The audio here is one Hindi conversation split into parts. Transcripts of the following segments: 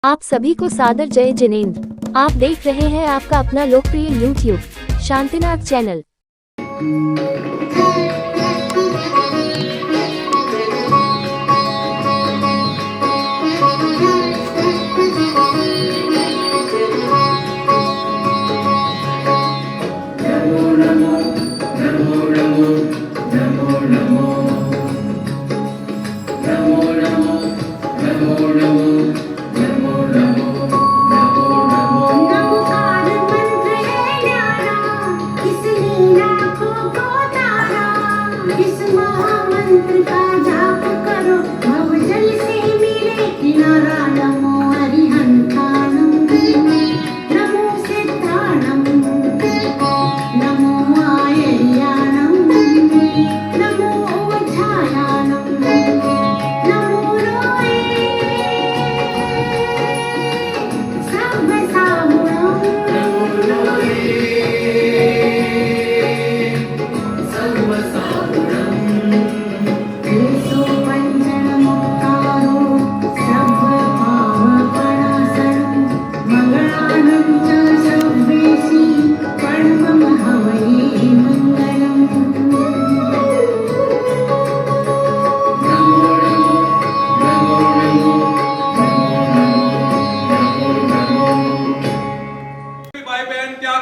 आप सभी को सादर जय जिनेंद्र। आप देख रहे हैं आपका अपना लोकप्रिय YouTube शांतिनाथ चैनल।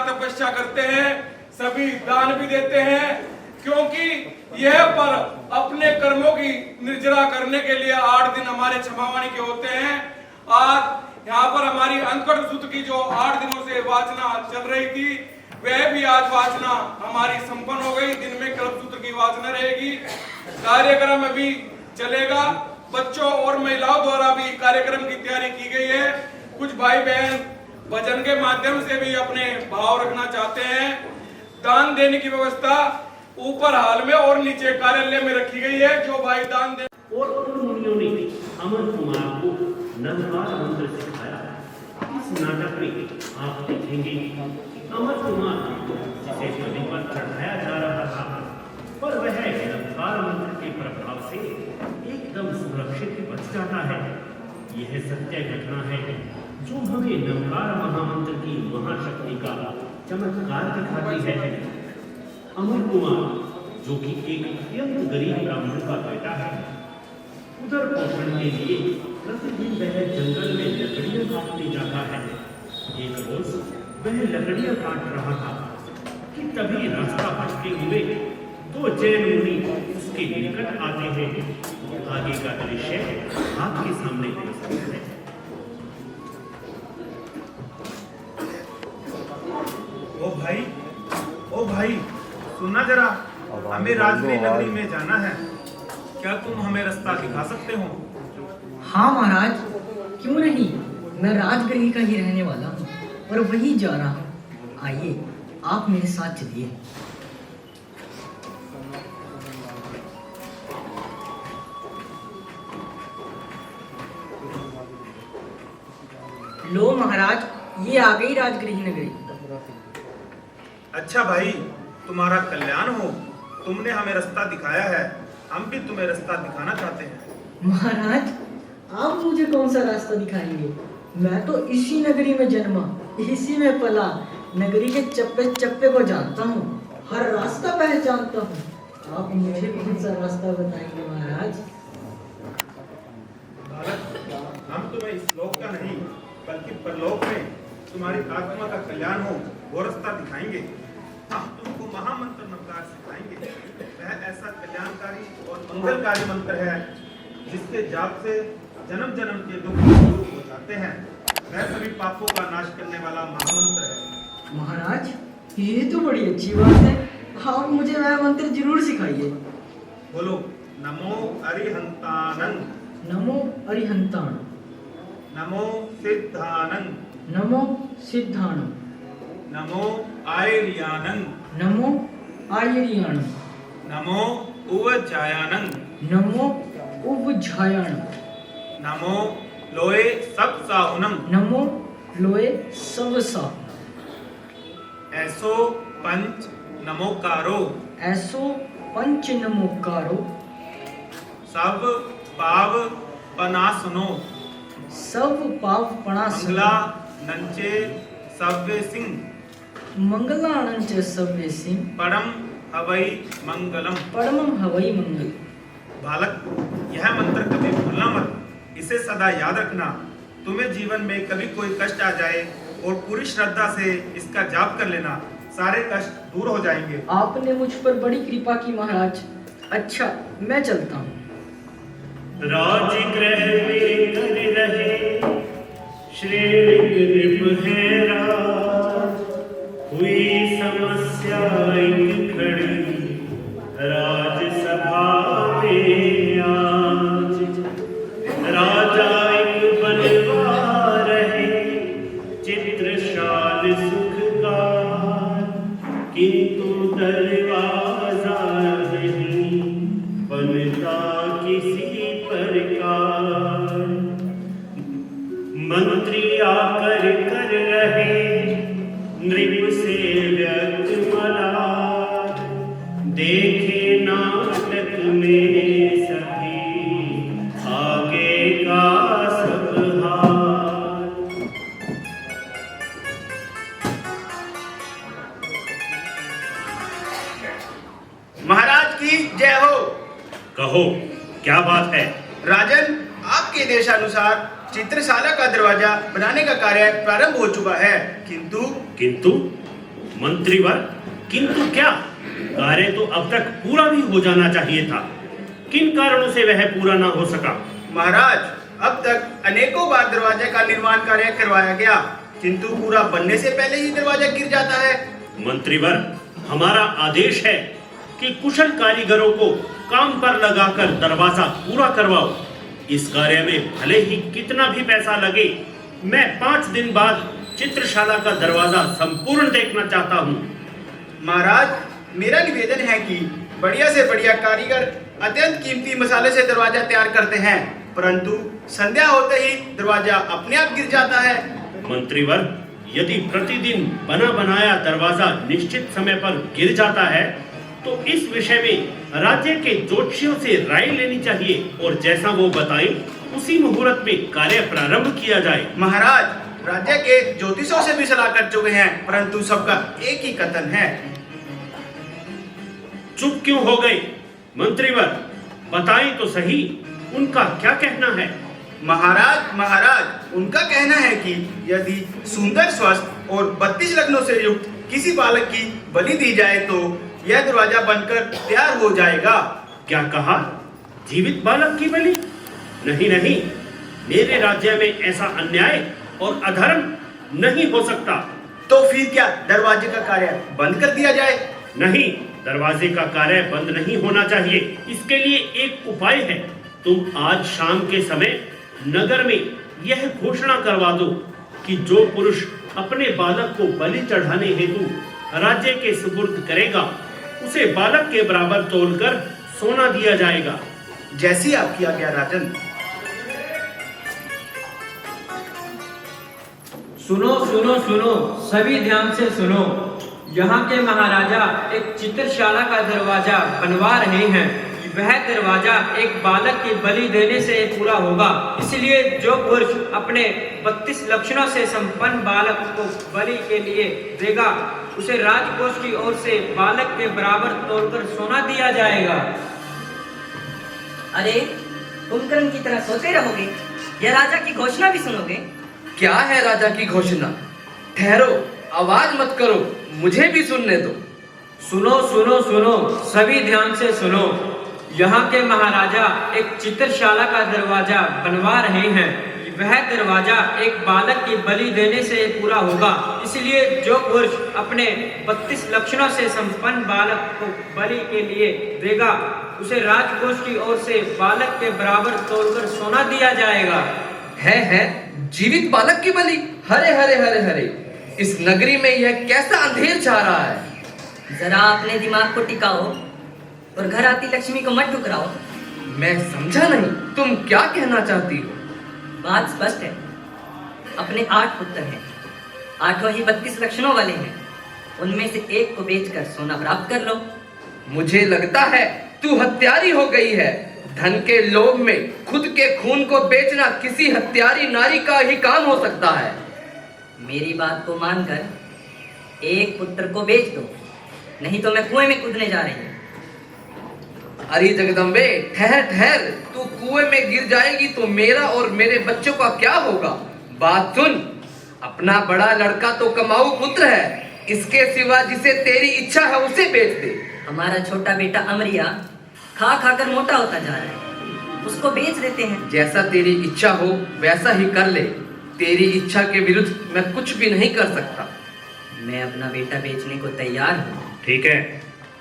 तपस्या करते हैं, सभी दान भी देते हैं, क्योंकि यह पर्व अपने कर्मों की निर्जरा करने के लिए 8 दिन हमारे क्षमावाणी के होते हैं। आज यहाँ पर हमारी अंकट सूत्र की जो 8 दिनों से वाचना चल रही थी, वह भी आज वाचना हमारी संपन्न हो गई। दिन में कल्प सूत्र की वाचना रहेगी। कार्यक्रम अभी चलेगा। बच्चों और महिलाओं द्वारा भी कार्यक्रम की तैयारी की गई है। कुछ भाई बहन भजन के माध्यम से भी अपने भाव रखना चाहते हैं। दान देने की व्यवस्था ऊपर हाल में और नीचे कार्यालय में रखी गई है। जो भाई दान दे और उन मुनियों ने अमर कुमार को नवकार मंत्र सिखाया। इस नाटक में आप देखेंगे अमर कुमार जिसे नदी पर चढ़ाया जा रहा था, पर वह नवकार मंत्र के प्रभाव से एकदम सुरक्षित बच जाता है। यह सत्य घटना है जो हमें नवकार महामंत्र की महाशक्ति का चमत्कार दिखाती है। अमर कुमार जो कि एक अत्यंत गरीब ब्राह्मण का बेटा है, उधर पोषण के लिए प्रतिदिन वह जंगल में लकड़ियां काटने जाता है। एक रोज वह लकड़ियां काट रहा था कि तभी रास्ता भटके हुए 2 जैन मुनि उसके निकट आते हैं। आगे का दृश्य आपके सामने है। ओ भाई सुनना जरा, हमें राजगिरी नगरी में जाना है। क्या तुम हमें रास्ता दिखा सकते हो? हाँ महाराज, क्यों नहीं। मैं राजगृह का ही रहने वाला हूँ और वही जा रहा हूँ। आइए आप मेरे साथ चलिए। लो महाराज, ये आ गई राजगृह नगरी। अच्छा भाई, तुम्हारा कल्याण हो। तुमने हमें रास्ता दिखाया है, हम भी तुम्हें रास्ता दिखाना चाहते हैं। महाराज, आप मुझे कौन सा रास्ता दिखाएंगे? मैं तो इसी नगरी में जन्मा, इसी में पला, नगरी के चप्पे चप्पे को जानता हूँ, हर रास्ता पहचानता हूँ। आप मुझे कौन सा रास्ता बताएंगे महाराज? हम तुम्हें इस लोक का नहीं बल्कि परलोक में तुम्हारी आत्मा का कल्याण हो वो रास्ता दिखाएंगे। हम तुमको महामंत्र नवकार सिखाएंगे। वह ऐसा कल्याणकारी और मंगलकारी मंत्र है जिसके जाप से जन्म जन्म के दुख दूर हो जाते हैं। वह सभी पापों का नाश करने वाला महामंत्र है। महाराज, ये तो बड़ी अच्छी बात है। आप मुझे वह मंत्र जरूर सिखाइए। बोलो, नमो अरिहंतानंद, नमो अरिहंतान, नमो सिद्धानंद, नमो सिद्धाणम, नमो आयर्यानंद, नमो आयर्याणम, नमो उवजायानंद, नमो उपझायाणम, नमो लोए सप्साहुनम, नमो लोए सवसा, ऐसो पंच नमोकारो, ऐसो पंच नमोकारो, सब पाव पनासनो, सब पाप पणा मंगला नंचे सव्य सिंह मंगलानंच सव्य सिंह परम हवई मंगलम। परमम हवई मंगल। बालक, यह मंत्र कभी भूलना मत, इसे सदा याद रखना। तुम्हें जीवन में कभी कोई कष्ट आ जाए और पूरी श्रद्धा से इसका जाप कर लेना, सारे कष्ट दूर हो जाएंगे। आपने मुझ पर बड़ी कृपा की महाराज। अच्छा, मैं चलता हूँ। राजगृह में कर रहे श्रीलिंग है राज, हुई समस्या एक खड़ी राजसभा में आज। राजा एक बनवा रहे चित्रशाल सुखकार, किंतु दरवाजा नहीं बनता किसी प्रकार। मंत्री आकर कर रहे नृप से व्यक्त मलार, देखे नाटक में सभी आगे का सब हाल। महाराज की जय हो। कहो, क्या बात है? राजन, आपके देशानुसार चित्रशाला का दरवाजा बनाने का कार्य प्रारंभ हो चुका है, किंतु मंत्रीवर, किंतु क्या? कार्य तो अब तक पूरा भी हो जाना चाहिए था। किन कारणों से वह पूरा ना हो सका? महाराज, अब तक अनेकों बार दरवाजे का निर्माण कार्य करवाया गया, किंतु पूरा बनने से पहले ही दरवाजा गिर जाता है। मंत्रीवर, हमारा आदेश है कि कुशल कारीगरों को काम पर लगाकर दरवाजा पूरा करवाओ। इस कार्य में भले ही कितना भी पैसा लगे, मैं 5 दिन बाद चित्रशाला का दरवाजा संपूर्ण देखना चाहता हूँ। महाराज, मेरा निवेदन है कि बढ़िया से बढ़िया कारीगर अत्यंत कीमती मसाले से दरवाजा तैयार करते हैं, परंतु संध्या होते ही दरवाजा अपने आप गिर जाता है। मंत्रीवर, यदि प्रतिदिन बना बनाया दरवाजा निश्चित समय पर गिर जाता है तो इस विषय में राज्य के ज्योतिषियों से राय लेनी चाहिए और जैसा वो बताएं उसी मुहूर्त में कार्य प्रारंभ किया जाए। महाराज, राज्य के ज्योतिषों से भी सलाह कर चुके हैं, परंतु सबका एक ही कथन है। चुप क्यों हो गए? मंत्रीवर, बताएं तो सही, उनका क्या कहना है? महाराज, उनका कहना है कि यदि सुंदर, स्वस्थ और 32 लग्नों से युक्त किसी बालक की बलि दी जाए तो यह दरवाजा बनकर तैयार हो जाएगा। क्या कहा? जीवित बालक की बलि? नहीं नहीं, मेरे राज्य में ऐसा अन्याय और अधर्म नहीं हो सकता। तो फिर क्या दरवाजे का कार्य बंद कर दिया जाए? नहीं, दरवाजे का कार्य बंद नहीं होना चाहिए। इसके लिए एक उपाय है। तुम आज शाम के समय नगर में यह घोषणा करवा दो कि जो पुरुष अपने बालक को बलि चढ़ाने हेतु राज्य के सुपुर्द करेगा, उसे बालक के बराबर तोलकर सोना दिया जाएगा। जैसी आपकी आज्ञा राजन। सुनो सुनो सुनो, सभी ध्यान से सुनो। यहाँ के महाराजा एक चित्रशाला का दरवाजा बनवा रहे हैं। वह दरवाजा एक बालक की बलि देने से पूरा होगा, इसलिए जो पुरुष अपने 32 लक्षणों से संपन्न बालक को बलि के लिए देगा, उसे राजकोष की ओर से बालक के बराबर तोड़कर सोना दिया जाएगा। अरे, कुंभकर्ण की तरह सोते रहोगे या राजा की घोषणा भी सुनोगे? क्या है राजा की घोषणा? ठहरो, आवाज मत करो, मुझे भी सुनने दो। सुनो सुनो सुनो, सभी ध्यान से सुनो। यहाँ के महाराजा एक चित्रशाला का दरवाजा बनवा रहे हैं। वह दरवाजा एक बालक की बलि देने से पूरा होगा, इसलिए जो पुरुष अपने 32 लक्षणों से संपन्न बालक को बलि के लिए देगा, उसे राजकोष की ओर से बालक के बराबर तोड़कर सोना दिया जाएगा। है जीवित बालक की बलि? हरे हरे हरे हरे, इस नगरी में यह कैसा अंधेर छा रहा है। जरा अपने दिमाग को टिकाओ और घर आती लक्ष्मी को मत ठुकराओ। मैं समझा नहीं, तुम क्या कहना चाहती हो? बात स्पष्ट है। अपने 8 पुत्र हैं, 8 ही 32 लक्षणों वाले हैं। उनमें से एक को बेचकर सोना प्राप्त कर लो। मुझे लगता है तू हत्यारी हो गई है। धन के लोभ में खुद के खून को बेचना किसी हत्यारी नारी का ही काम हो सकता है। मेरी बात को मानकर एक पुत्र को बेच दो, नहीं तो मैं कुएं में कूदने जा रही हूँ। अरे जगदम्बे, ठहर ठहर, तू कुएं में गिर जाएगी तो मेरा और मेरे बच्चों का क्या होगा? बात सुन, अपना बड़ा लड़का तो कमाऊ पुत्र है, इसके सिवा जिसे तेरी इच्छा है उसे बेच दे। हमारा छोटा बेटा अमरिया खा खा कर मोटा होता जा रहा है, उसको बेच देते हैं। जैसा तेरी इच्छा हो वैसा ही कर ले, तेरी इच्छा के विरुद्ध मैं कुछ भी नहीं कर सकता। मैं अपना बेटा बेचने को तैयार हूँ। ठीक है,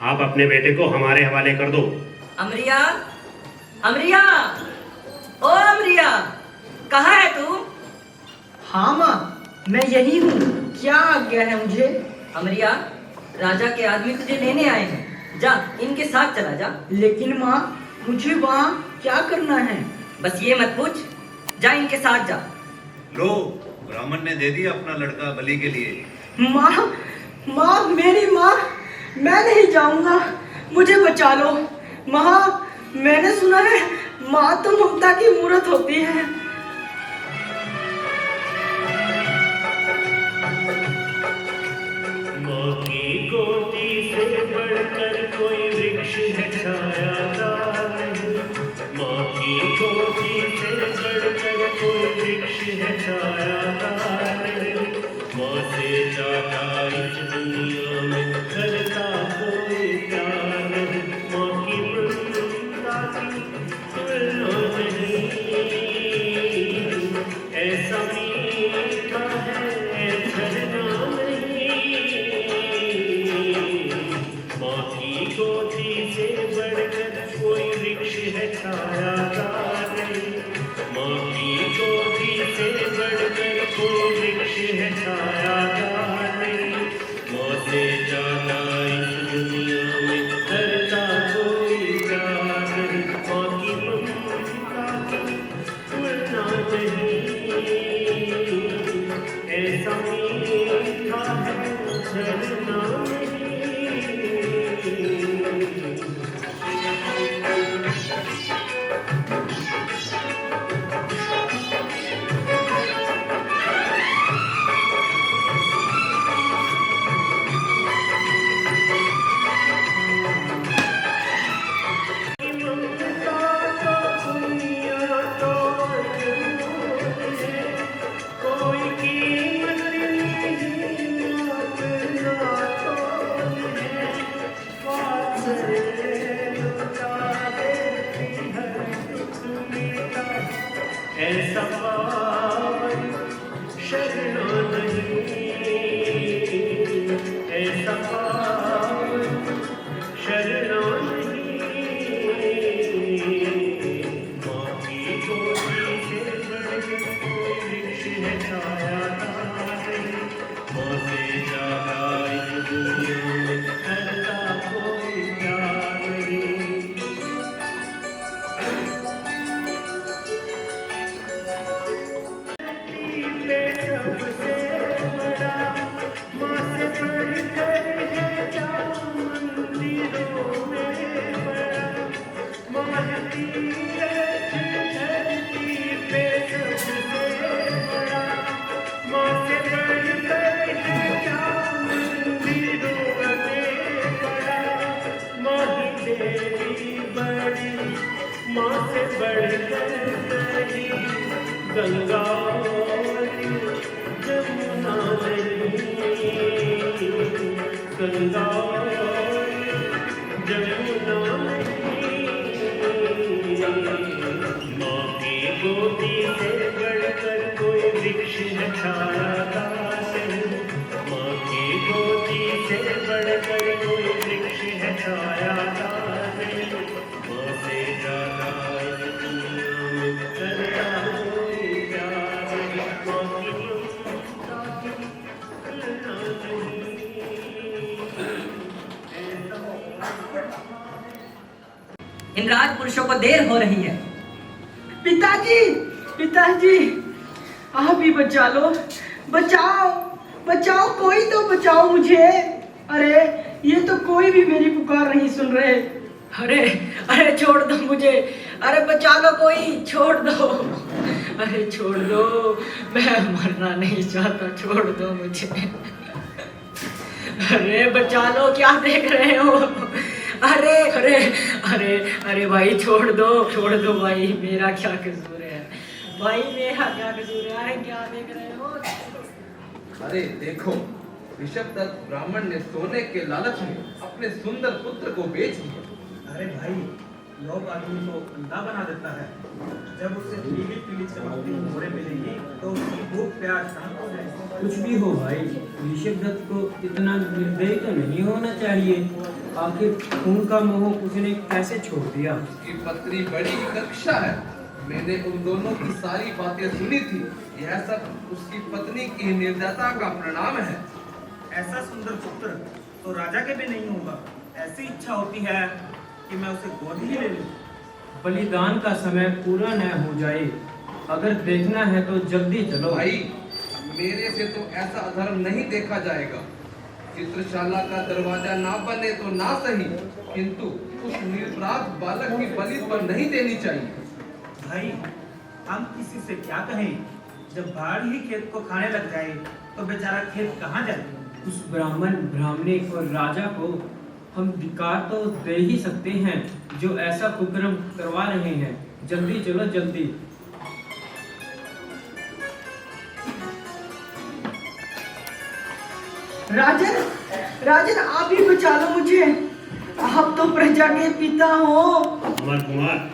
आप अपने बेटे को हमारे हवाले कर दो। अमरिया, अमरिया, ओ अमरिया, कहाँ है तू? हाँ माँ, मैं यही हूँ, क्या आज्ञा है मुझे? अमरिया, राजा के आदमी तुझे लेने आए हैं, जा इनके साथ चला जा। लेकिन माँ, मुझे वहाँ क्या करना है? बस ये मत पूछ, जा इनके साथ जा। लो, ब्राह्मण ने दे दिया अपना लड़का बलि के लिए। माँ, माँ, मेरी माँ, मैं नहीं जाऊंगा, मुझे बचा लो। माँ, मैंने सुना है माँ तो ममता की मूरत होती है। माँ की गोदी से बढ़कर कोई वृक्ष है छायादार नहीं, माँ की गोदी से बढ़कर कोई वृक्ष है छायादार नहीं, माँ से ज्यादा इस दुनिया में करता कोई प्यार नहीं, माँ की ममता की तुलना नहीं, ऐसा मीठा है झरना नहीं, माँ की गोदी से बढ़कर कोई वृक्ष है छायादार नहीं, माँ की गोदी से बढ़कर कोई वृक्ष है छायादार नहीं, माँ से ज्यादा इस दुनिया में करता कोई प्यार नहीं, माँ की ममता की तुलना नहीं, ऐसा मीठा है झरना नहीं। कोई कीमत नहीं अपना ऐसा पावन शरणा नहीं, ऐसा पावन शरणा नहीं, माँ की गोदी से बढ़कर कोई वृक्ष है छायादार नहीं, माँ से ज्यादा इस दुनिया में करता कोई प्यार नहीं। माँ से बढ़कर नहीं, गंगा जमुना नहीं, गंगा जमुना नहीं, माँ की गोदी से बढ़कर कोई वृक्ष है छायादार नहीं, माँ की गोदी से बढ़कर कोई वृक्ष है छायादार नहीं, माँ से ज्यादा इस दुनिया में करता कोई प्यार नहीं, माँ की ममता की तुलना नहीं, इन राजपुरुषों को देर हो रही है। पिताजी, पिताजी, आप ही बचा लो, बचाओ, बचाओ, कोई तो बचाओ मुझे। अरे ये तो कोई भी मेरी पुकार नहीं सुन रहे। अरे अरे छोड़ दो मुझे, अरे बचा लो कोई, छोड़ दो। अरे छोड़ दो, मैं मरना नहीं चाहता, छोड़ दो मुझे। अरे बचा लो, क्या देख रहे हो? अरे अरे अरे अरे भाई छोड़ दो भाई, मेरा क्या कसूर है भाई, मेरा क्या कसूर है? अरे क्या देख रहे हो? अरे देखो, ऋषभदत्त ब्राह्मण ने सोने के लालच में अपने सुंदर पुत्र को बेच दिया। अरे भाई, लोभ आदमी को अंधा बना देता है। जब उसे पीली पीली चमकती मोहरें मिलेंगी तो उसकी भूख प्यास शांत हो जाएगी। कुछ भी हो भाई, ऋषभदत्त को इतना निर्दयी तो नहीं होना चाहिए। आखिर खून का मोह उसने कैसे छोड़ दिया? उसकी पत्नी बड़ी कक्षा है, मैंने उन दोनों की सारी बातें सुनी थी। यह सब उसकी पत्नी की निर्दयता का परिणाम है। ऐसा सुंदर पुत्र तो राजा के भी नहीं होगा। ऐसी इच्छा होती है कि मैं उसे गोद ही ले लूं। बलिदान का समय पूरा न हो जाए, अगर देखना है तो जल्दी चलो। भाई, मेरे से तो ऐसा अधर्म नहीं देखा जाएगा। चित्रशाला का दरवाजा ना बने तो ना सही, किंतु उस निरपराध बालक की बलि पर नहीं देनी चाहिए। भाई, हम किसी से क्या कहें? जब बाढ़ ही खेत को खाने लग जाए तो बेचारा खेत कहाँ जाए? उस ब्राह्मण, ब्राह्मणी और राजा को हम धिक्कार तो दे ही सकते हैं जो ऐसा कुकर्म करवा रहे हैं। जल्दी चलो, जल्दी। राजन, राजन आप ही बचा लो मुझे, आप तो प्रजा के पिता हो। अमर कुमार,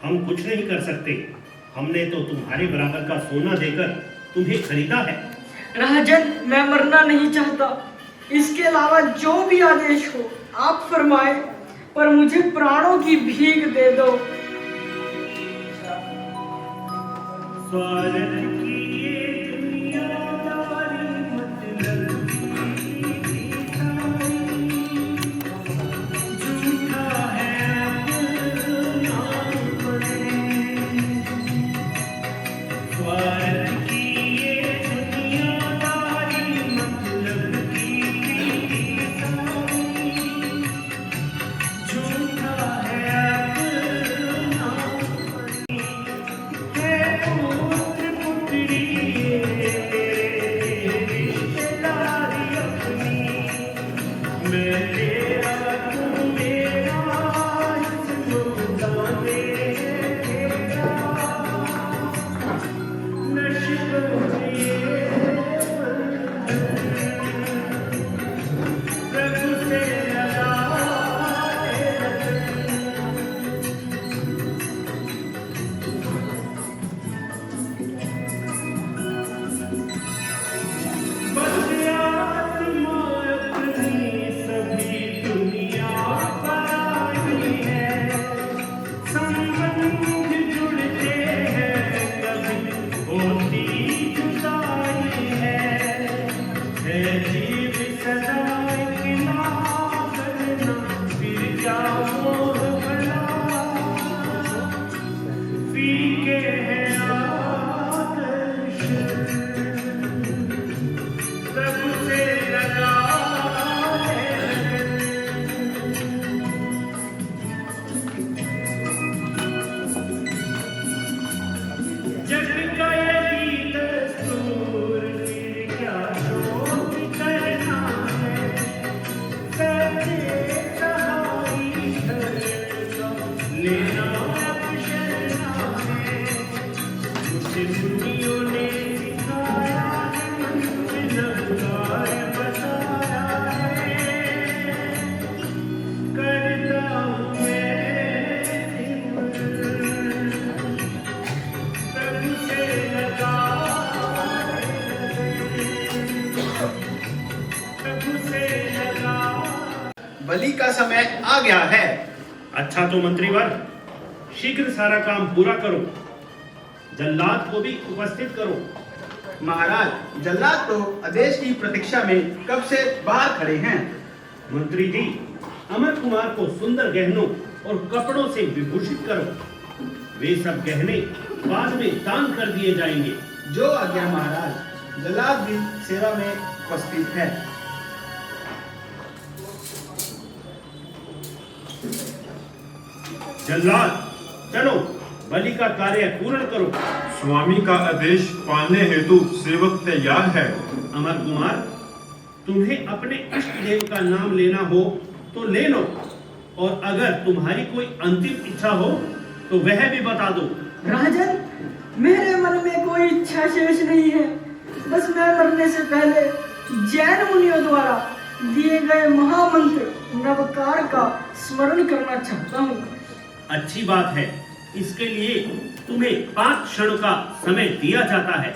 हम कुछ नहीं कर सकते। हमने तो तुम्हारे बराबर का सोना देकर तुम्हें खरीदा है। राजन, मैं मरना नहीं चाहता। इसके अलावा जो भी आदेश हो आप फरमाए, पर मुझे प्राणों की भीख दे दो। बलि का समय आ गया है। अच्छा तो मंत्रीवर, शीघ्र सारा काम पूरा करो। जल्लाद को भी उपस्थित करो। महाराज, जल्लाद तो आदेश की प्रतीक्षा में कब से बाहर खड़े हैं। मंत्री जी, अमर कुमार को सुंदर गहनों और कपड़ों से विभूषित करो। वे सब गहने बाद में दान कर दिए जाएंगे। जो आज्ञा महाराज। जल्लाद भी सेवा में उपस्थित है। जल्लाद, चलो बलि का कार्य पूर्ण करो। स्वामी का आदेश पालने हेतु सेवक तैयार है। अमर कुमार, तुम्हें अपने इष्ट देव का नाम लेना हो तो ले लो, और अगर तुम्हारी कोई अंतिम इच्छा हो तो वह भी बता दो। राजन, मेरे मन में कोई इच्छा शेष नहीं है। बस मैं मरने से पहले जैन मुनियों द्वारा दिए गए महामंत्र नवकार का स्मरण करना चाहता हूँ। अच्छी बात है। इसके लिए तुम्हें 5 क्षण का समय दिया जाता है।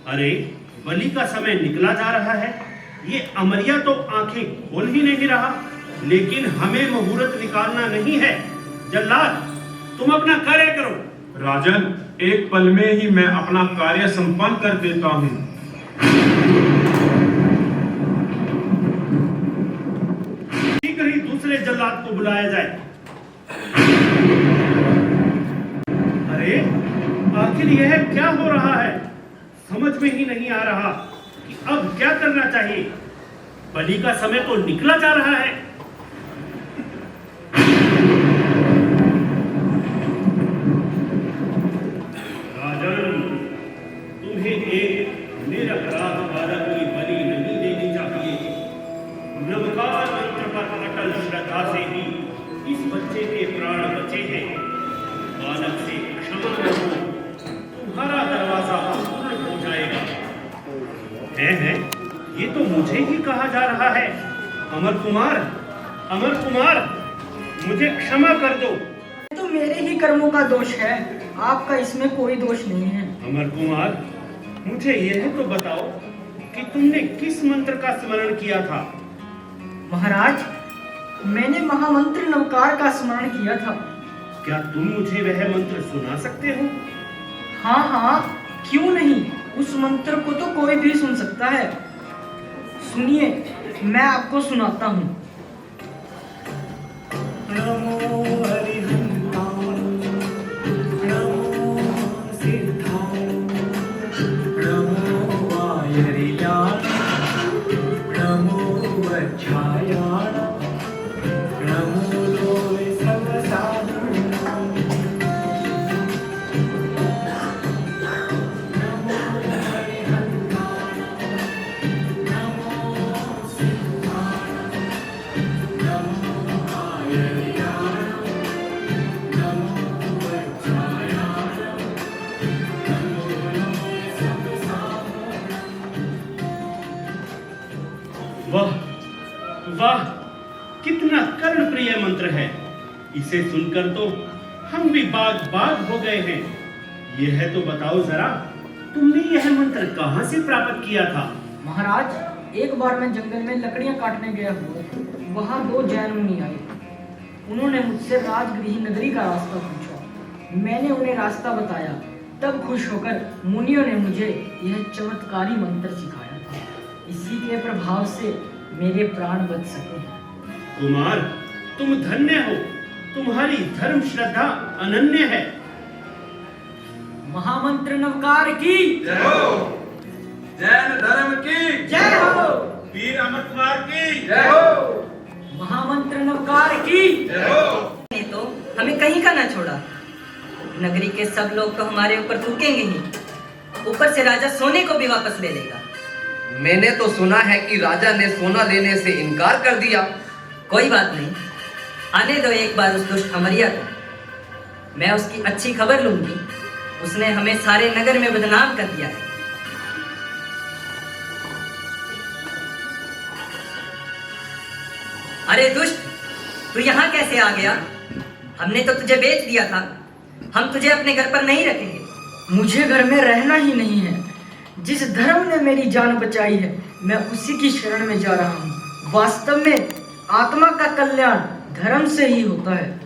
अरे, बलि का समय निकला जा रहा है। ये अमरिया तो आंखें खोल ही नहीं रहा, लेकिन हमें मुहूर्त निकालना नहीं है। जल्लाद, तुम अपना कार्य करो। राजन, एक पल में ही मैं अपना कार्य संपन्न कर देता हूँ। शीघ्र ही दूसरे जल्लाद को बुलाया जाए। अरे, आखिर यह क्या हो रहा है? समझ में ही नहीं आ रहा कि अब क्या करना चाहिए। बलि का समय तो निकला जा रहा है। राजन, तुम्हें एक निरपराध बालक की बलि नहीं देनी चाहिए। नवकार मंत्र पर अटल श्रद्धा से ही इस बच्चे के प्राण बचे हैं। बालक से क्षमा करो, तुम्हारा दरवाजा पूर्ण हो जाएगा। है, ये तो मुझे ही कहा जा रहा है। अमर कुमार, अमर कुमार, मुझे क्षमा कर दो। तो मेरे ही कर्मों का दोष है, आपका इसमें कोई दोष नहीं है। अमर कुमार, मुझे यह तो बताओ कि तुमने किस मंत्र का स्मरण किया था? महाराज, मैंने महामंत्र नवकार का स्मरण किया था। क्या तुम मुझे वह मंत्र सुना सकते हो? हाँ हाँ, क्यों नहीं। उस मंत्र को तो कोई भी सुन सकता है। सुनिए, मैं आपको सुनाता हूँ। वाह वाह, कितना कर्ण प्रिय मंत्र है। इसे सुनकर तो हम भी बाग बाग हो गए हैं। यह तो बताओ जरा, तुमने यह मंत्र कहां से प्राप्त किया था? महाराज, एक बार मैं जंगल में लकड़ियां काटने गया हुआ, वहां 2 जैन मुनि आए। उन्होंने मुझसे राजगृह नगरी का रास्ता पूछा। मैंने उन्हें रास्ता बताया। तब खुश होकर मुनियों ने मुझे यह चमत्कारी मंत्र सिखाया था। इसी के प्रभाव से मेरे प्राण बच सके। कुमार, तुम धन्य हो। तुम्हारी धर्म श्रद्धा अनन्य है। महामंत्र नवकार की जय हो। जैन धर्म की जय हो। वीर अमर कुमार की जय हो। महामंत्र नवकार की जय हो। ने तो हमें कहीं का ना छोड़ा। नगरी के सब लोग तो हमारे ऊपर थूकेंगे ही, ऊपर से राजा सोने को भी वापस ले लेगा। मैंने तो सुना है कि राजा ने सोना लेने से इनकार कर दिया। कोई बात नहीं, आने दो एक बार उस दुष्ट अमरिया को। मैं उसकी अच्छी खबर लूंगी। उसने हमें सारे नगर में बदनाम कर दिया है। अरे दुष्ट, तू यहाँ कैसे आ गया? हमने तो तुझे बेच दिया था। हम तुझे अपने घर पर नहीं रखेंगे। मुझे घर में रहना ही नहीं है। जिस धर्म ने मेरी जान बचाई है, मैं उसी की शरण में जा रहा हूँ। वास्तव में आत्मा का कल्याण धर्म से ही होता है।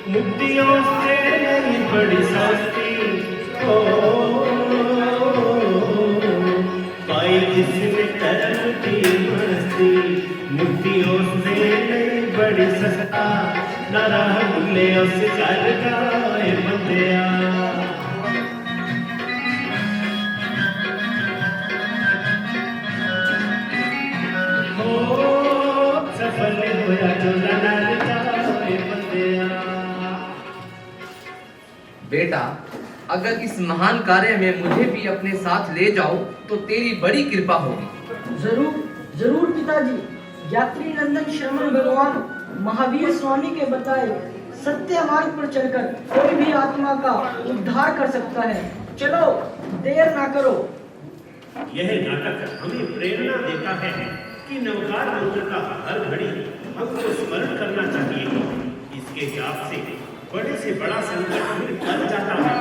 मुक्तियों से नहीं बड़ी सस्ती हो पाई जिसने कर्म की मस्ती। मुक्तियों से नहीं बड़ी सस्ता न रहा भूले उस कर का बंदिया। सफल होया जो नर का बंदिया। बेटा, अगर इस महान कार्य में मुझे भी अपने साथ ले जाओ तो तेरी बड़ी कृपा होगी। जरूर जरूर पिताजी। यात्री नंदन श्रमण भगवान महावीर स्वामी के बताए सत्य मार्ग पर चलकर कोई भी आत्मा का उद्धार कर सकता है। चलो, देर ना करो। यह नाटक हमें प्रेरणा देता है कि नवकार मंत्र का हर घड़ी हमको स्मरण करना चाहिए। इसके जाप से बड़े से बड़ा संकट फिर टल जाता है।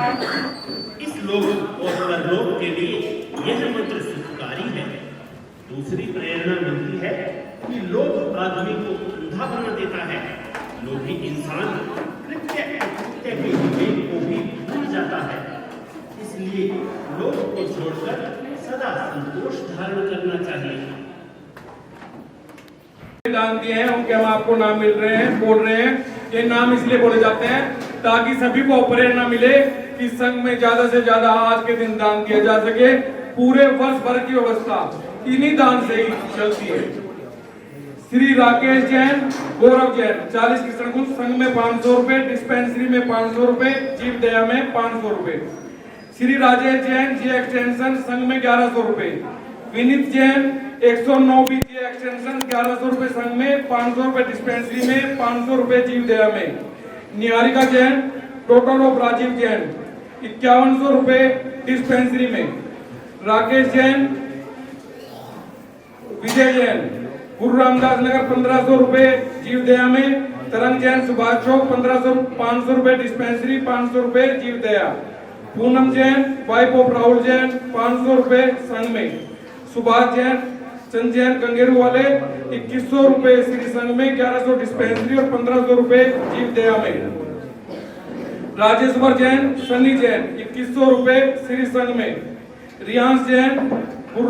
इस लोक और परलोक के लिए यह मंत्र सुखकारी है। दूसरी प्रेरणा मिलती है कि लोभ आदमी को अंधा बना देता है। लोभी इंसान कृत्य अकृत्य के विवेक को भी भूल जाता है। इसलिए लोभ को छोड़कर सदा संतोष धारण करना चाहिए। दान दिए हैं, उनके हम आपको नाम मिल रहे हैं, बोल रहे हैं। ये नाम इसलिए बोले जाते हैं ताकि सभी को प्रेरणा मिले कि संघ में ज्यादा से ज्यादा आज के दिन दान दिया जा सके। पूरे वर्ष भर की व्यवस्था इन्हीं दान से ही चलती है। श्री राकेश जैन, गौरव जैन 40 कृष्ण कुल, संघ में 500 रुपए, डिस्पेंसरी में 500 रुपए, जीव दया में 500 रुपए। श्री राजेश जैन जी एक्सटेंशन, संघ में 1100 रुपए। विनीत जैन 109 बीजी एक्सटेंशन 1100 रुपए संघ में, 500 रुपए डिस्पेंसरी में, 500 रुपए जीव दया में। निहारिका जैन, टोटल ऑफ राजीव जैन 5100 रुपए डिस्पेंसरी में। राकेश जैन, विजय जैन, गुरु रामदास नगर 1500 रुपए जीव दया में। तरंग जैन, सुभाष चौक 500 रुपए डिस्पेंसरी, 500 रुपए जीव दया। पूनम जैन, वाइफ ऑफ राहुल जैन 500 रुपए संघ में। सुभाष जैन, चंद जैन गंगेरू वाले 2100 रुपए श्री संघ में, 1100 डिस्पेंसरी और 1500 रुपए जीव दया में। राजेश्वर जैन, सन्नी जैन 2100 रुपए श्री संघ में। रियांश जैन, गुरु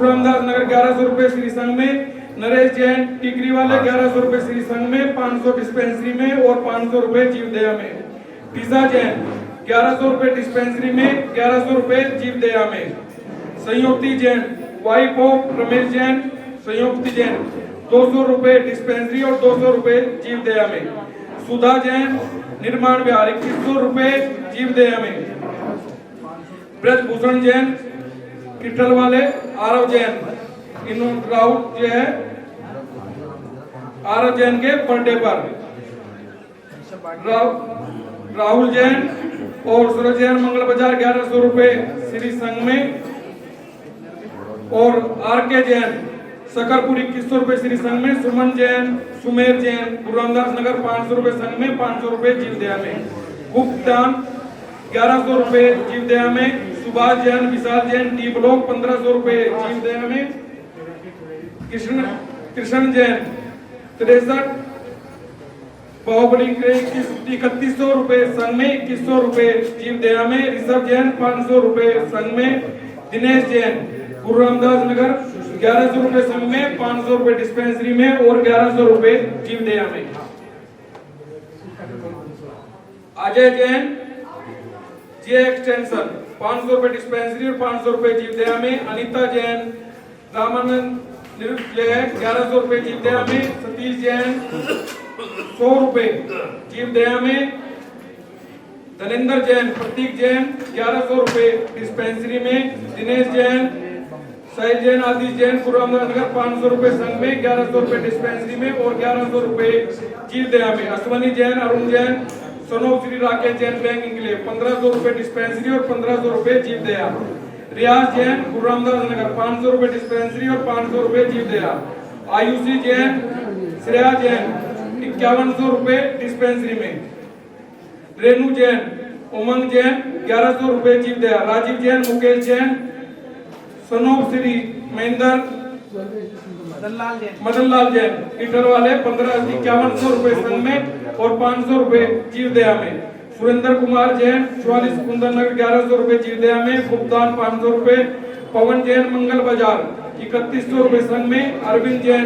रामदास नगर 1100 रुपए श्री संघ में। नरेश जैन, टिकरी वाले 1100 रुपए श्री संघ में, 500 डिस्पेंसरी में और 500 रुपए जीव दया में। टीसा जैन 1100 रुपए डिस्पेंसरी में, 1100 रुपए जीव दया में। संयुक्ति जैन, वाइफ ऑफ रमेश जैन, संयुक्ति जैन 200 रुपए डिस्पेंसरी और 200 रुपए जीव दया में। सुधा जैन, निर्माण बिहार 2100 रुपए जीव दया में। ब्रजभूषण जैन, किठल वाले। आरव जैन, राहुल जो है आरव जैन के बर्थडे पर। राहुल जैन और सूरज जैन, मंगल बाजार 1100 रुपए श्री संघ में। और आर के जैन, सकरपुर 2100 रुपए श्री संघ में। सुमन जैन, सुमेर जैन, गुरु रामदास नगर 500 रुपए संघ में, 500 रुपए जीव दया में। गुप्त दान 1100 रुपए जीव दया में। सुभाष जैन, विशाल जैन, डी ब्लॉक 1500 रुपए जीव दया में। कृष्ण जैन 63, बाहुबली 3100 रुपए संघ में, 2100 रुपए जीव दया में। ऋषभ जैन 500 रुपए संघ में। दिनेश जैन, गुरु रामदास नगर 1100 रुपए संघ में, 500 रुपए डिस्पेंसरी में और 1100 रुपए जीव दया में। अजय जैन, जे एक्सटेंशन 500 रुपए डिस्पेंसरी और 500 रुपए जीवदया में। अनिता जैन रामानंद निरुपले 1100 रुपए जीवदया में। सतीश जैन 100 रुपए जीवदया में। धनेन्द्र जैन प्रतीक जैन 1100 रुपए डिस्पेंसरी में। दिनेश जैन साहिल जैन आदिश जैन पूर्व नगर 500 रुपए संघ में 1100 रुपए डिस्पेंसरी में और 1100 रुपए जीवदया में। अश्वनी जैन अरुण जैन सोनो श्री राकेश जैन बैंक इंग्लिश 1500 रुपए डिस्पेंसरी और 1500 रुपए जीवदया। रियाज जैन गुरु रामदास नगर 500 रुपए डिस्पेंसरी और 500 रुपए जीवदया। आयुषी जैन श्रेया जैन 5100 रुपए डिस्पेंसरी में। रेणु जैन उमंग जैन 1100 रुपए जीवदया। राजीव जैन मुकेश जैन सनोब श्री महेंद्र मदनलाल जैन ईटर वाले 5100 रुपए संघ में और 500 रुपए जीवदया में। सुरेंद्र कुमार जैन 44 कुंदन नगर 1100 रुपए जीवदया में। भुगतान 500 रुपए। पवन जैन मंगल बाजार 3100 रुपए संघ में। अरविंद जैन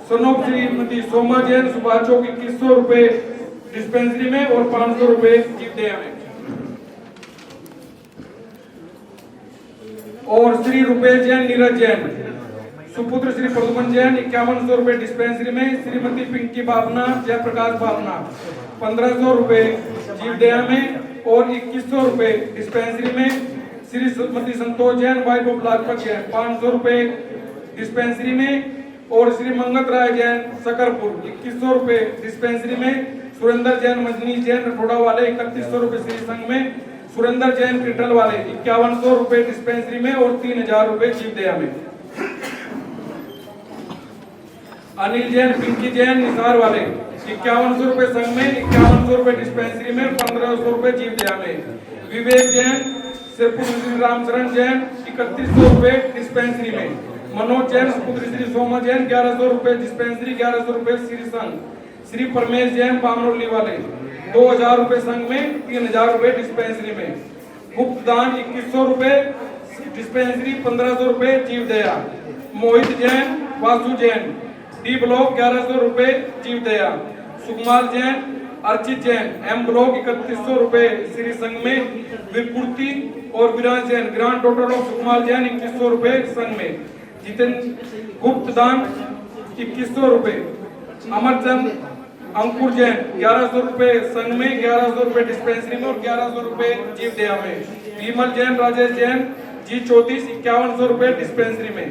सनोब श्रीमती सोमा जैन सुभाष चौक 2100 रुपए डिस्पेंसरी में और 500 रुपए जीवदया में। और श्री रुपेश जैन नीरज जैन सुपुत्र श्री प्रदुमन जैन 5100 रुपए डिस्पेंसरी में। श्रीमती पिंकी भावना जयप्रकाश भावना 1500 रुपए जीवदया में और 2100 रुपए डिस्पेंसरी में। श्री श्रीमती संतोष जैन वाइफ ऑफ लाजपत जैन 500 रुपए डिस्पेंसरी में और श्री मंगत राय जैन सकरपुर 2100 रुपए डिस्पेंसरी में। सुरेंद्र जैन मजनी जैन रठोड़ा वाले 3100 रुपए श्री संघ में। सुरेंद्र जैन क्रिटल वाले 5100 रुपए डिस्पेंसरी में और 3000 रुपए जीवदया में। अनिल जैन पिंकी जैन निसार वाले 5100 रुपए संघ में 5100 रुपए डिस्पेंसरी में 1500 रुपए जीवदया में। विवेक जैन सिरपुर श्री रामचरण जैन 3100 रुपए डिस्पेंसरी में। मनोज जैन पुत्री श्री सोमा जैन 1100 रुपए डिस्पेंसरी 1100 रुपए श्री संघ। श्री परमेश जैन बामरोली वाले 2000 रुपए संघ में 3000 रुपए डिस्पेंसरी में। भुगतान 2100 रुपए डिस्पेंसरी 1500 रुपए जीवदया। मोहित जैन वासु जैन डी ब्लॉक 1100 रुपए जीवदया। सुकुमार जैन अर्चित जैन एम ब्लॉक 3100 रुपए श्री संघ में। विपूर्ति और विराज जैन ग्रांड टोटल ऑफ सुकुमार जैन 2100 रुपए संघ में। जितेंद्र गुप्त दान 2100 रुपए। अमरचंद अंकुर जैन 1100 रुपए संघ में 1100 रुपए डिस्पेंसरी में और 1100 रुपए जीवदया में। विमल जैन राजेश जैन जी 34 5100 रुपए डिस्पेंसरी में।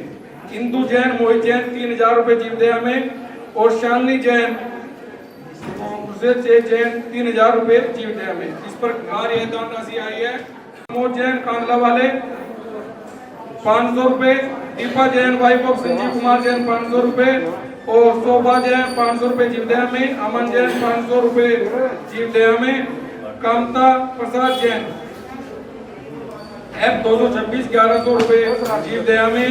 इंदु जैन मोहित जैन 3000 रुपए जीवदया में और शालिनी जैन जैन 3000 रुपए जीवदया में। इस पर कार्य दान राशि आई है। प्रमोद जैन कांदला वाले 500 रुपए। दीपा जैन वाइफ ऑफ संजीव कुमार जैन 500 रुपए और शोभा जैन 500 रुपए जीवदया में। अमन जैन 500 रुपए जीवदया में। कामता प्रसाद जैन F 226 1100 रुपए जीवदया में।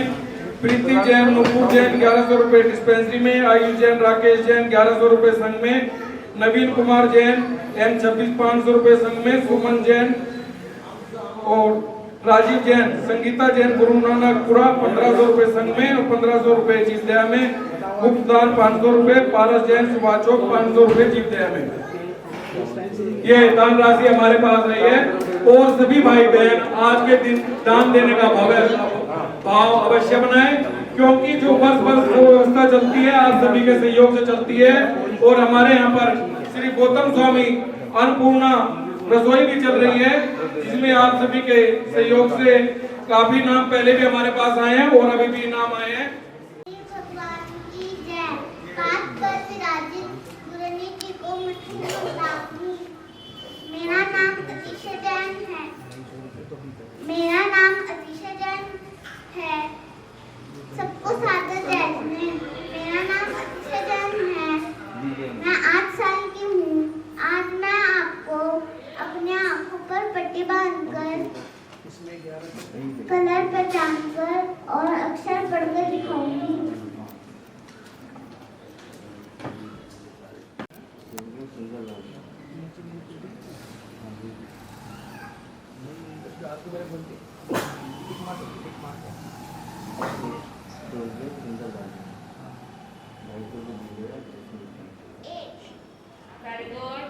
प्रीति जैन नुपुर जैन 1100 रुपए डिस्पेंसरी में। आयुष जैन राकेश जैन 1100 रुपए संघ में। नवीन कुमार जैन M 26 500 रुपए संघ में। सुमन जैन और राजीव जैन संगीता जैन गुरु नानकपुरा 1500 रुपए संघ में और 1500 रुपए जीवदया में। भुगतान 500 रुपए। पारस जैन सुभाष चौक 500 रुपए जीवदया में। ये दान राशि हमारे पास रही है। और सभी भाई बहन आज के दिन दान देने का भाव अवश्य बनाए, क्योंकि जो वर्ष वर्ष जो व्यवस्था चलती है आप सभी के सहयोग से चलती है। और हमारे यहाँ पर श्री गौतम स्वामी अन्नपूर्णा रसोई भी चल रही है, जिसमें आप सभी के सहयोग से काफी नाम पहले भी हमारे पास आए हैं और अभी भी नाम आए हैं। मेरा नाम अतिशा जैन है। मेरा नाम अतिशा जैन है। सबको सादर जय जिनेंद्र। मेरा नाम अतिशा जैन है। मैं 8 साल की हूँ। आज मैं आपको अपने आंखों पर पट्टी बांधकर कलर पहचानकर और अक्षर पढ़कर दिखाऊंगी। Very good.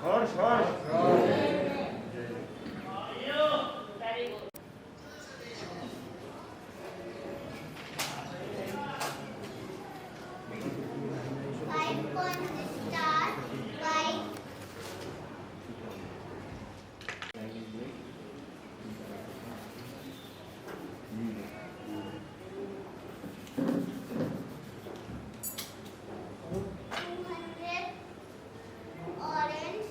Five on star, white. Orange,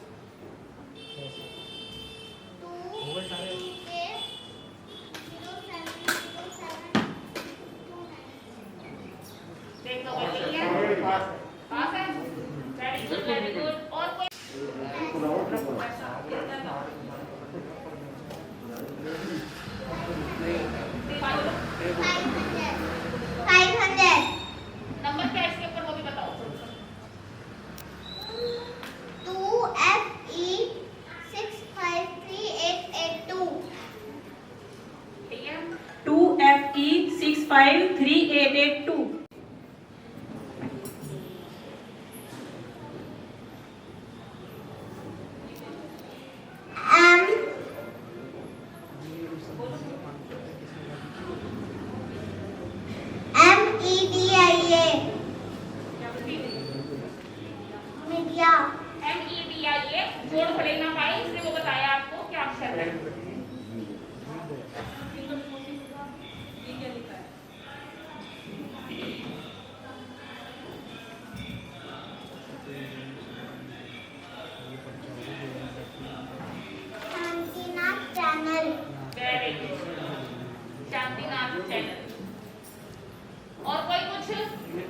500 number क्या है इसके ऊपर वो भी बताओ। 2FE 653882 ठीक है 2FE 653882 M MEDIA media MEDIA जोड़ पढ़े ना पाए इसलिए वो बताया आपको क्या अक्षर है। Shantinath channel very good Shantinath channel. और कोई कुछ मेरे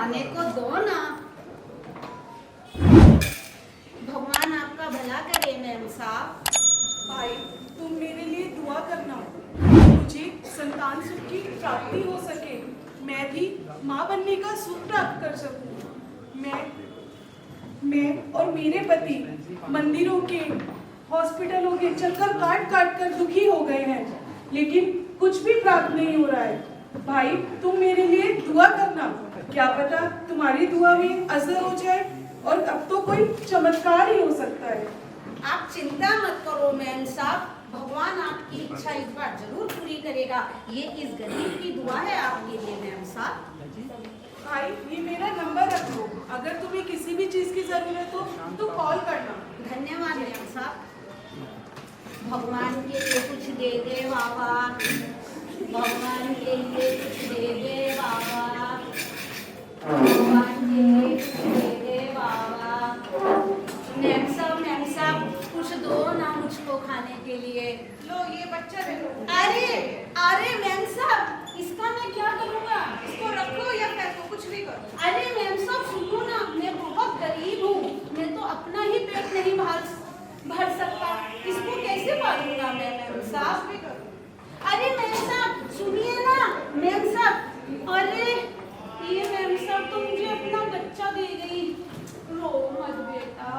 खाने को दो ना। भगवान आपका भला करे मैम साहब। भाई तुम मेरे लिए दुआ करना, मुझे संतान सुख की प्राप्ति हो सके, मैं भी माँ बनने का सुख प्राप्त कर सकूं। मैं और मेरे पति मंदिरों के, हॉस्पिटलों के चक्कर काट काट कर दुखी हो गए हैं, लेकिन कुछ भी प्राप्त नहीं हो रहा है। भाई तुम मेरे लिए दुआ करना, क्या पता तुम्हारी दुआ में असर हो जाए और अब तो कोई चमत्कार ही हो सकता है। आप चिंता मत करो मैम साहब, भगवान आपकी इच्छा इस बार जरूर पूरी करेगा। ये इस गरीब की दुआ है आपके लिए मैम साहब। भाई ये मेरा नंबर रख लो, अगर तुम्हें किसी भी चीज की जरूरत हो तो कॉल करना। धन्यवाद मैम साहब। भगवान के लिए कुछ दे दे बाबा, भगवान के लिए कुछ दे दे बाबा, भगवान के लिए कुछ दे दे बाबा। मैम साहब कुछ दो ना मुझको खाने के लिए। लो ये बच्चा देखो। अरे मैम साहब इसका मैं क्या करूँगा? इसको रखो या फेंको, कुछ भी करो। अरे मैम साहब सुनो ना, मैं बहुत गरीब हूँ, मैं तो अपना ही पेट नहीं भर सकता, इसको कैसे पालूंगा मैं मैम साहब? अरे मैम साहब सुनिए ना मैम साहब, अरे ये मैम साहब तो मुझे अपना बच्चा दे गई। रो मत बेटा,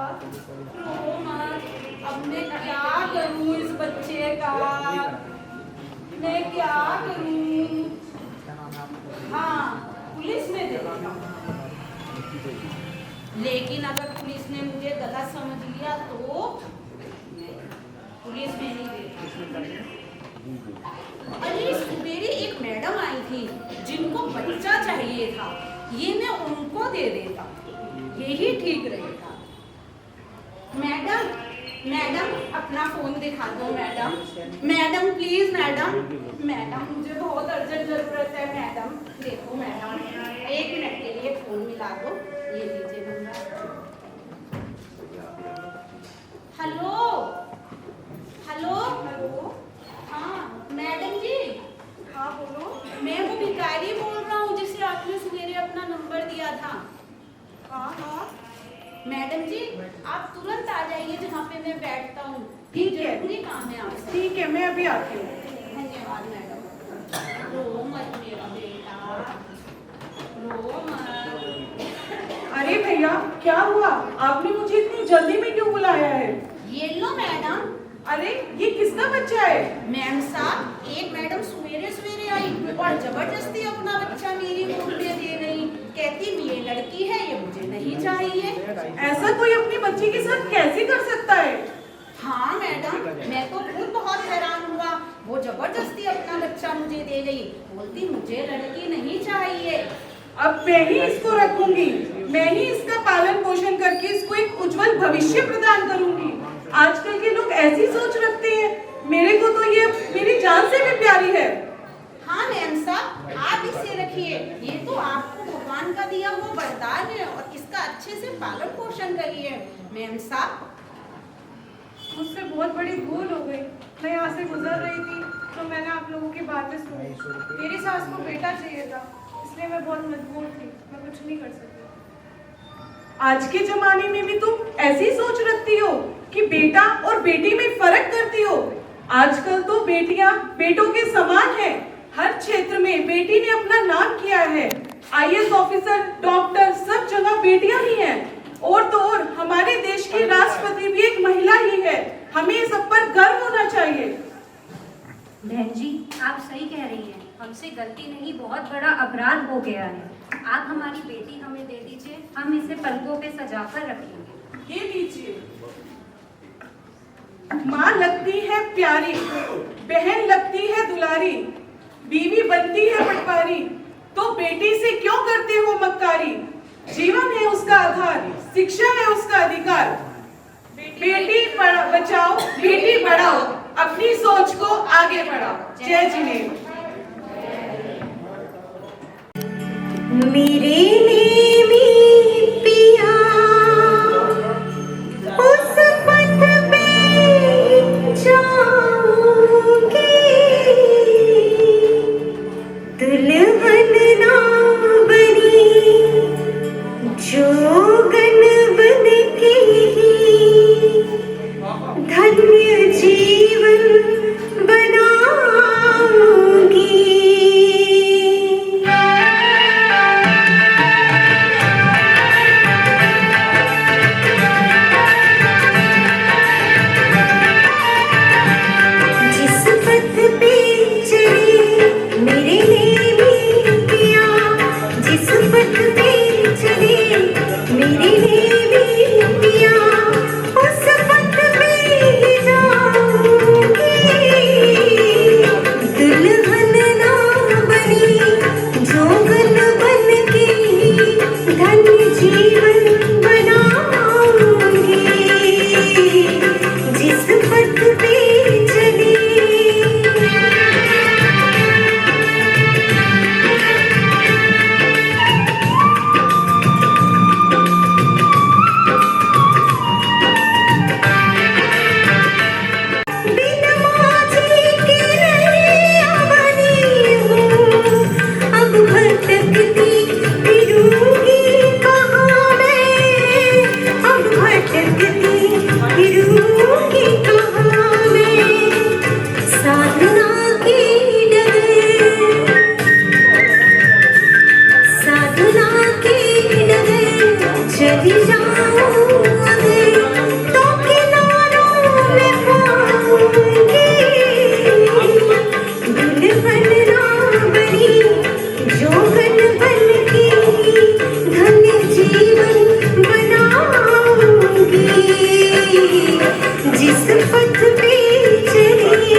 रो मत। अब मैं क्या करूँ इस बच्चे का, मैं क्या करूँ? हाँ पुलिस में दे देना, लेकिन अगर पुलिस ने मुझे गलत समझ लिया तो पुलिस में नहीं दे। अरे सवेरे एक मैडम आई थी जिनको बच्चा चाहिए था, ये मैं उनको दे देता, यही ठीक रहेगा। मैडम अपना फोन दिखा दो मैडम प्लीज मैडम मुझे बहुत अर्जेंट जरूरत है मैडम। देखो मैडम 1 मिनट के लिए फोन मिला दो, ये लीजिए नंबर। हेलो हाँ मैडम जी। हाँ बोलो। मैं वो भिखारी बोल रहा हूँ जिसे आपने सवेरे अपना नंबर दिया था। हाँ मैडम जी आप तुरंत आ जाइए जहाँ पे मैं बैठता हूँ, ठीक है? जरूरी काम है आपसे। ठीक है मैं अभी आती हूँ। धन्यवाद मैडम। रो मत मेरा बेटा, रो मत। अरे भैया क्या हुआ, आपने मुझे इतनी जल्दी में क्यों बुलाया है? ये लो मैडम। अरे ये किसका बच्चा है? मैम साहब एक मैडम सवेरे सवेरे आई और जबरदस्ती अपना बच्चा मेरी गोद में दे गई, कहती ये लड़की है, ये मुझे नहीं चाहिए। ऐसा कोई अपनी बच्ची के साथ कैसे कर सकता है? हाँ मैडम मैं तो खुद बहुत हैरान हुआ, वो जबरदस्ती अपना बच्चा मुझे दे गई, बोलती मुझे लड़की नहीं चाहिए। अब मैं ही इसको रखूंगी, मैं ही इसका पालन पोषण करके इसको एक उज्जवल भविष्य प्रदान करूंगी। आजकल के लोग ऐसी सोच रखते हैं, मेरे को तो ये मेरी जान से भी प्यारी है। हाँ मैम साहब आप इसे रखिए, ये तो आपको भगवान का दिया हुआ वरदान है और इसका अच्छे से पालन पोषण करिए। मैम साहब मुझसे बहुत बड़ी भूल हो गई, मैं यहाँ से गुजर रही थी तो मैंने आप लोगों की बातें सुनी। मेरी सास को बेटा चाहिए था, इसलिए मैं बहुत मजबूर थी, मैं कुछ नहीं कर सकती। आज के जमाने में भी तुम ऐसी सोच रखती हो कि बेटा और बेटी में फर्क करती हो। आजकल तो बेटियां बेटों के समान हैं, हर क्षेत्र में बेटी ने अपना नाम किया है। IAS ऑफिसर, डॉक्टर, सब जगह बेटियां ही हैं। और तो और हमारे देश की राष्ट्रपति भी एक महिला ही है, हमें सब पर गर्व होना चाहिए। बहन जी आप सही कह रही हैं, हमसे गलती नहीं, बहुत बड़ा अपराध हो गया है। आप हमारी बेटी हमें दे दीजिए, हम इसे पलकों पे सजाकर रखेंगे। ये लीजिए। माँ लगती है प्यारी, बहन लगती है दुलारी, बीवी बनती है पटवारी, तो बेटी से क्यों करते हो मक्कारी? जीवन है उसका आधार, शिक्षा है उसका अधिकार। बेटी बचाओ, बेटी पढ़ाओ, अपनी सोच को आगे बढ़ाओ। जय जिनेंद्र। मेरे नेमी पिया उस पथ पे जाऊंगी, दुल्हन ना बनी चली जाऊं अगर तो किनारों में पाऊंगी दुल्हन ना बनी जोगन बन के धन्य जीवन बनाऊंगी जिस पथ पे चली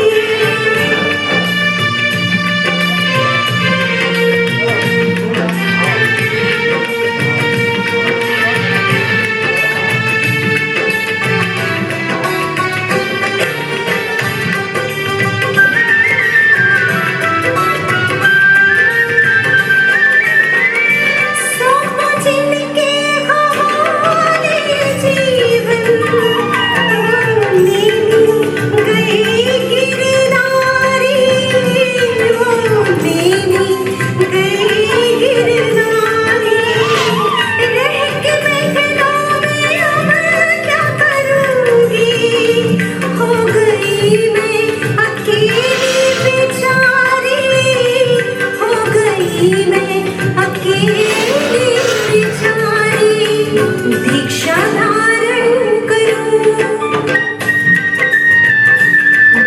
दीक्षा धारण करूं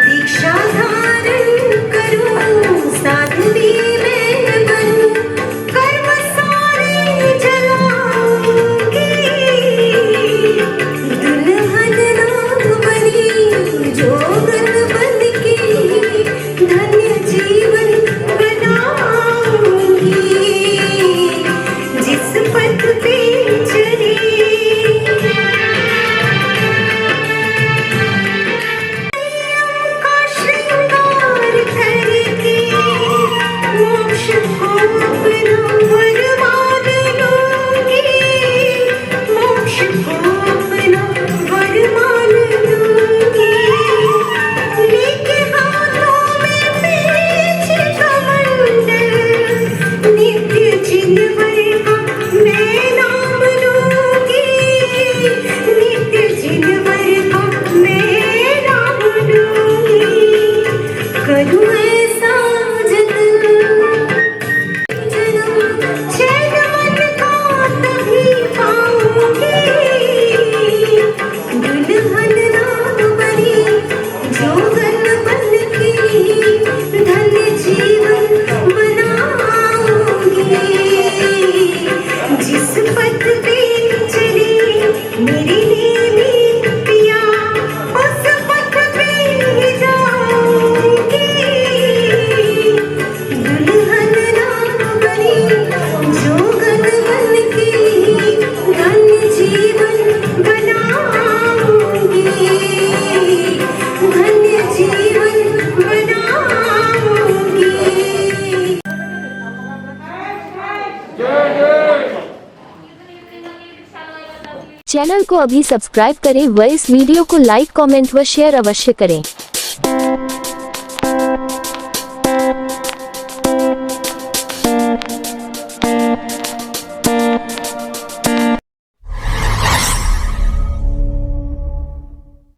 दीक्षा धारण करूं साध्वी मैं बनूं कर्म सारे जलाऊंगी दुल्हन ना बनी जोगन बन के धन्य जीवन बनाऊंगी जिस पथ पे चली का श्रृंगार करके मोक्ष को अपना वरमान लूंगी मोक्ष को अपना वरमान लूंगी लेके हाथों में पेच कमंडल नित्य जिनवर का मैं नाम लूंगी नित्य जिनवर का मैं नाम लूंगी करूं ऐसा जतन चैन मन का तभी पाऊंगी दुल्हन ना बनी जोगन बन के धन्य जीवन बनाऊंगी जिस पथ पे चली मेरी नीली पिया उस पथ पे ही जाऊंगी दुल्हन ना बनी जोगन बन के धन्य जीवन बनाऊंगी धन्य जीवन बनाऊंगी चैनल को अभी सब्सक्राइब करें व इस वीडियो को लाइक कमेंट व शेयर अवश्य करें।